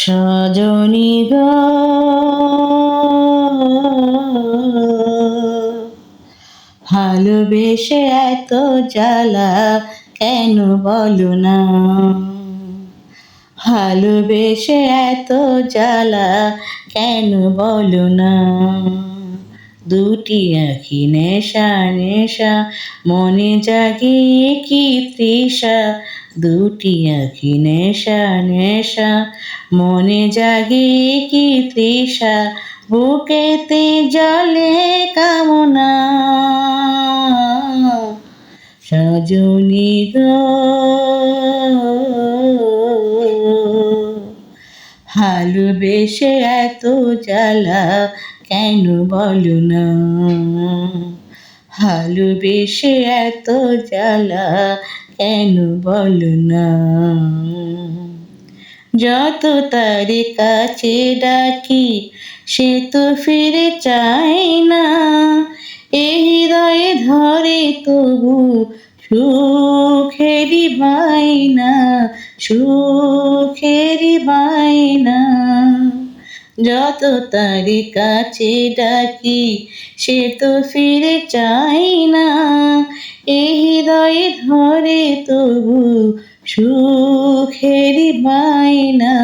সজনী গো ভালোবেসে এত জ্বালা কেন বলো না, ভালোবেসে এত জ্বালা কেন বলো না। দুটি আঁখি নেশা নেশা মনে জাগিয়ে কি তৃষা, দুটি আঁখি নেশা নেশা মনে জাগিয়ে কি তৃষা, বুকেতে জলে কামনা। সজনী গো ভালোবেসে এত জ্বালা কেন বলো না, ভালোবেসে এত জ্বালা কেন বলো না। যত তার কাছে ডাকি সে তো ফিরে চায় না, এই হৃদয়ে ধরে তবু সুখেরই বায়না, সুখেরই বায়না। যত তার কাছে ডাকি সে তো ফিরে চায় না, এই হৃদয়ে ধরে তবু সুখেরই বায়না,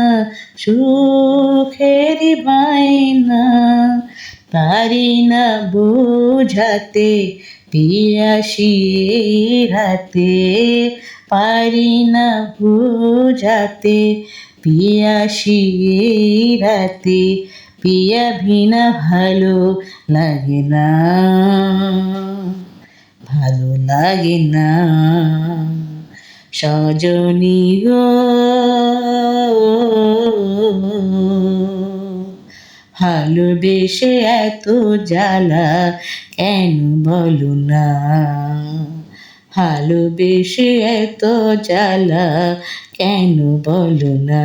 সুখেরই বায়না। পারি না বোঝাতে পিয়াসি রাতে, পারি না বোঝাতে পিয়াসি রাতে, পিয়া ভিনা ভালো লাগে না, ভালো লাগে না। সজনী গো ভালোবেসে এত জ্বালা কেন বলো না, ভালোবেসে এত জ্বালা কেন বলো না।